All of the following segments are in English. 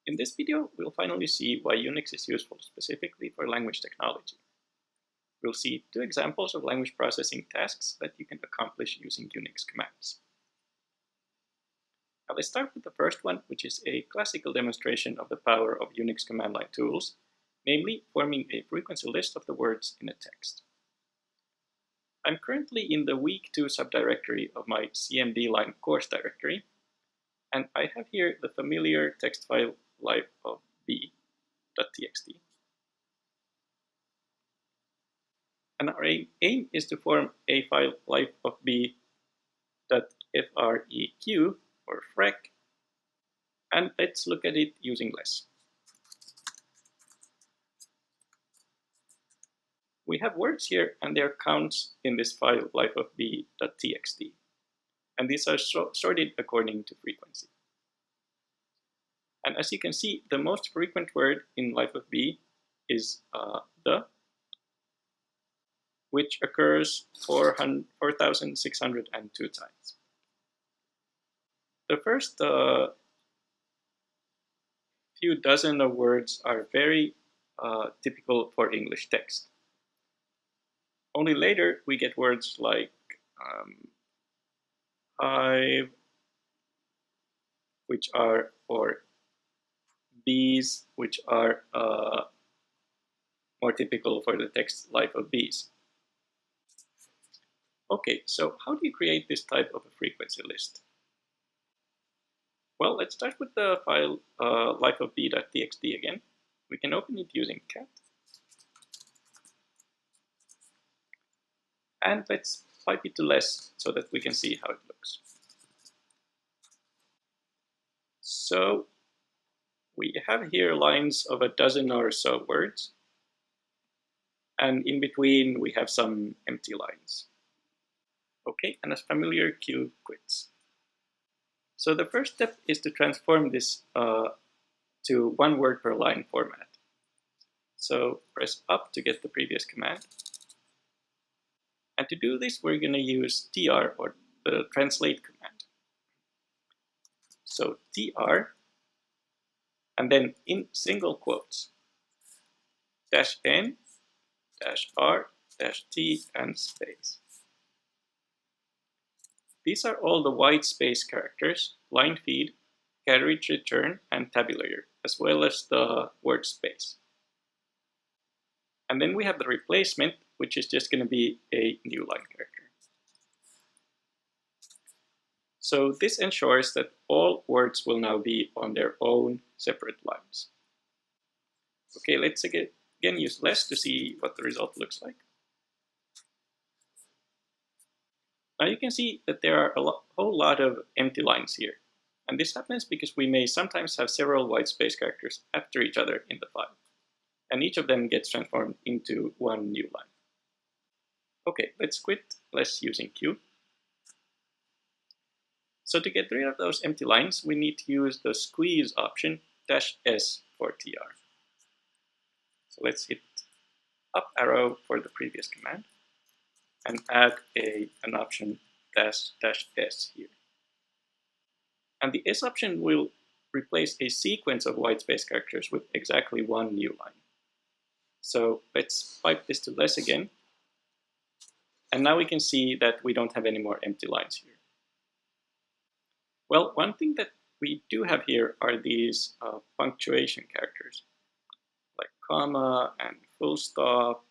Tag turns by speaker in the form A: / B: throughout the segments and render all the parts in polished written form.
A: In this video, we'll finally see why Unix is useful specifically for language technology. We'll see two examples of language processing tasks that you can accomplish using Unix commands. Now let's start with the first one, which is a classical demonstration of the power of Unix command line tools, namely forming a frequency list of the words in a text. I'm currently in the week 2 subdirectory of my cmdline course directory, and I have here the familiar text file life of b.txt. And our aim is to form a file life of b.freq, or freq, and let's look at it using less. We have words here and their counts in this file life of b.txt, and these are sorted according to frequency. And as you can see, the most frequent word in life of b is the, which occurs 4,602 times. The first few dozen of words are very typical for English text. Only later we get words like hive, which are, or bees, which are more typical for the text life of bees. Okay, so how do you create this type of a frequency list? Well, let's start with the file life of b.txt again. We can open it using cat. And let's pipe it to less so that we can see how it looks. So we have here lines of a dozen or so words, and in between we have some empty lines. Okay, and as familiar, Q quits. So the first step is to transform this to one word per line format. So press up to get the previous command. And to do this, we're going to use tr, or the translate command. So tr, and then in single quotes, -n, -r, -t, and space. These are all the white space characters, line feed, carriage return, and tabulator, as well as the word space. And then we have the replacement, which is just going to be a new line character. So this ensures that all words will now be on their own separate lines. Okay, let's again use less to see what the result looks like. Now you can see that there are a whole lot of empty lines here. And this happens because we may sometimes have several white space characters after each other in the file. And each of them gets transformed into one new line. Okay, let's quit less using Q. So to get rid of those empty lines, we need to use the squeeze option -s for tr. So let's hit up arrow for the previous command and add an option -s here. And the S option will replace a sequence of white space characters with exactly one new line. So let's pipe this to less again. And now we can see that we don't have any more empty lines here. Well, one thing that we do have here are these punctuation characters, like comma and full stop.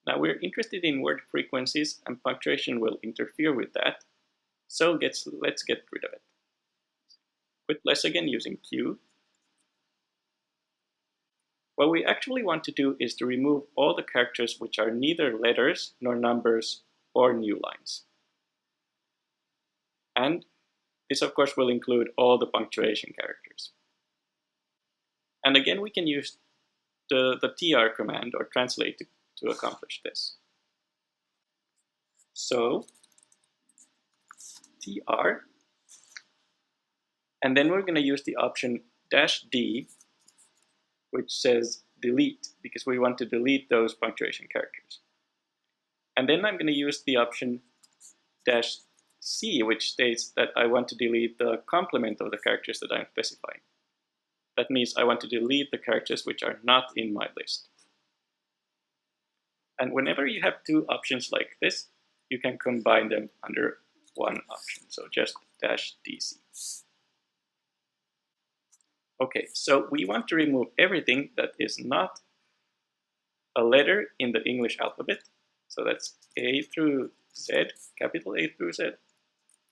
A: Now we're interested in word frequencies, and punctuation will interfere with that. So let's get rid of it. Quit less again using Q. What we actually want to do is to remove all the characters which are neither letters nor numbers or new lines. And this of course will include all the punctuation characters. And again we can use the tr command, or translate, to accomplish this. So tr, and then we're going to use the option -d, which says delete, because we want to delete those punctuation characters. And then I'm going to use the option C, which states that I want to delete the complement of the characters that I'm specifying. That means I want to delete the characters which are not in my list. And whenever you have two options like this, you can combine them under one option, so just -DC. Okay, so we want to remove everything that is not a letter in the English alphabet. So that's A through Z, capital A through Z,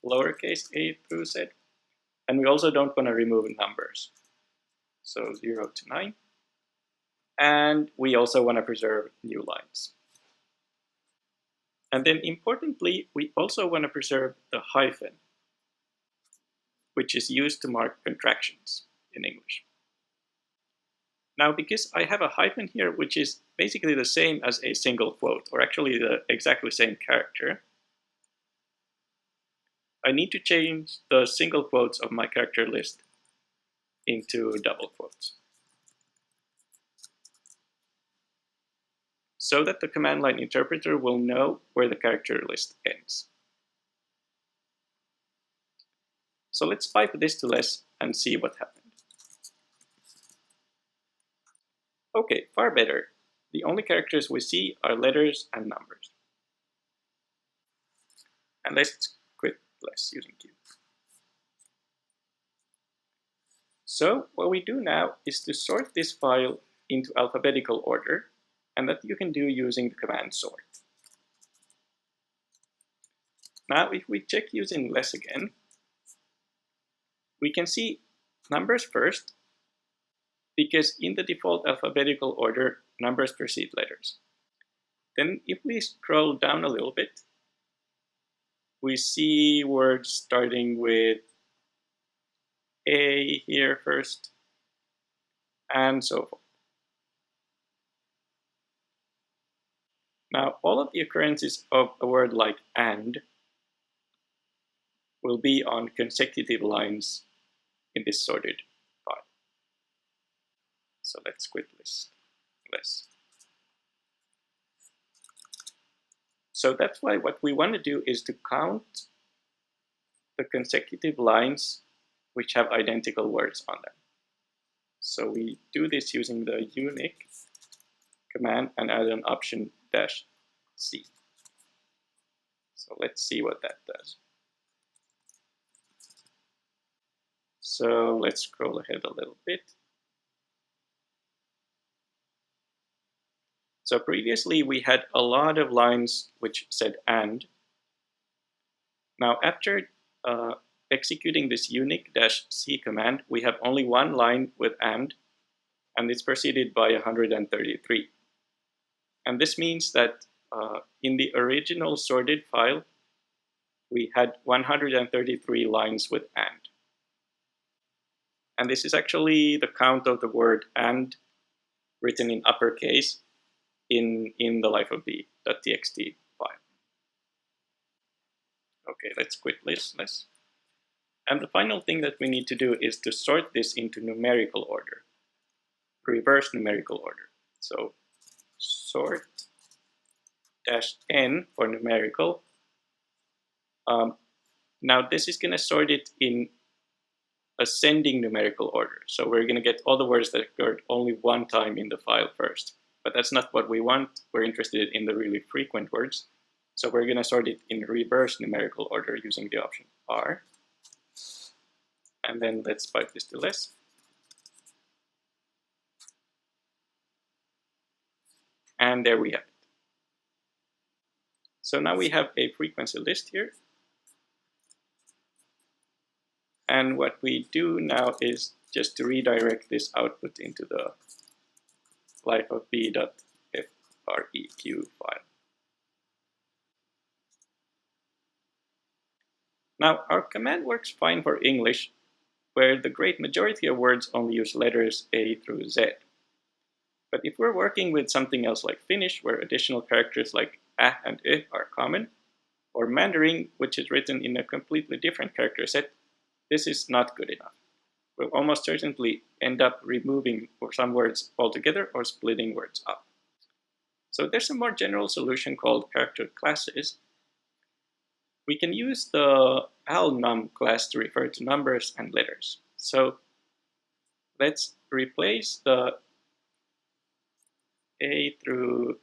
A: lowercase a through Z. And we also don't want to remove numbers. So 0 to 9. And we also want to preserve new lines. And then importantly, we also want to preserve the hyphen, which is used to mark contractions in English. Now, because I have a hyphen here, which is basically the same as a single quote, or actually the exactly same character, I need to change the single quotes of my character list into double quotes, so that the command line interpreter will know where the character list ends. So let's pipe this to less and see what happened. Okay, far better. The only characters we see are letters and numbers. And let's quit less using Q. So what we do now is to sort this file into alphabetical order, and that you can do using the command sort. Now if we check using less again, we can see numbers first, because in the default alphabetical order, numbers precede letters. Then if we scroll down a little bit, we see words starting with A here first, and so forth. Now, all of the occurrences of a word like and will be on consecutive lines in this sorted file. So let's quit less. So that's why what we want to do is to count the consecutive lines which have identical words on them. So we do this using the unique command and add an option -C. So let's see what that does. So let's scroll ahead a little bit. So previously we had a lot of lines which said and. Now after executing this unique -C command, we have only one line with and it's preceded by 133. And this means that in the original sorted file, we had 133 lines with and. And this is actually the count of the word and written in uppercase in the lifeofb.txt file. Okay, let's quit less. And the final thing that we need to do is to sort this into numerical order, reverse numerical order. So sort -n for numerical. Now this is going to sort it in ascending numerical order. So we're going to get all the words that occurred only one time in the file first. But that's not what we want. We're interested in the really frequent words. So we're going to sort it in reverse numerical order using the option R. And then let's pipe this to less. And there we have it. So now we have a frequency list here. And what we do now is just to redirect this output into the lifeofb.freq file. Now, our command works fine for English, where the great majority of words only use letters A through Z. But if we're working with something else like Finnish, where additional characters like A and Ö are common, or Mandarin, which is written in a completely different character set, this is not good enough. We'll almost certainly end up removing some words altogether or splitting words up. So there's a more general solution called character classes. we can use the alnum class to refer to numbers and letters. So let's replace the A through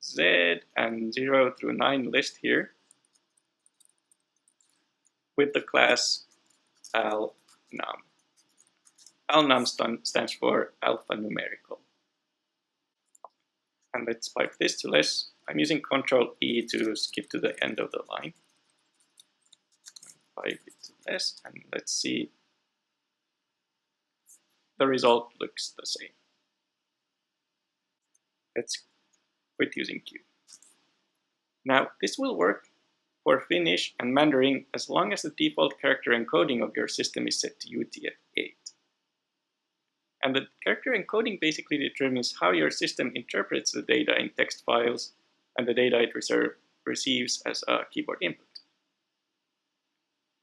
A: Z and 0 through 9 list here with the class alnum. Alnum stands for alphanumerical. And let's pipe this to less. I'm using Ctrl E to skip to the end of the line. Pipe it to less, and let's see. The result looks the same. Let's quit using Q. Now, this will work for Finnish and Mandarin as long as the default character encoding of your system is set to UTF-8. And the character encoding basically determines how your system interprets the data in text files and the data it receives as a keyboard input.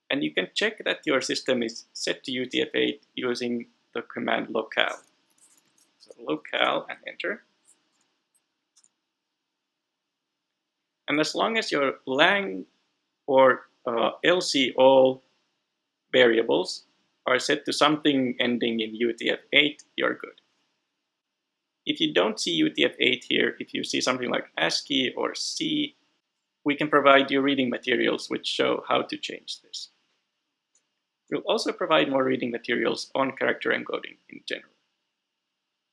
A: And you can check that your system is set to UTF-8 using the command locale. So locale and enter. And as long as your lang or lc all variables are set to something ending in UTF-8, you're good. If you don't see UTF-8 here, if you see something like ASCII or C, we can provide you reading materials which show how to change this. We'll also provide more reading materials on character encoding in general.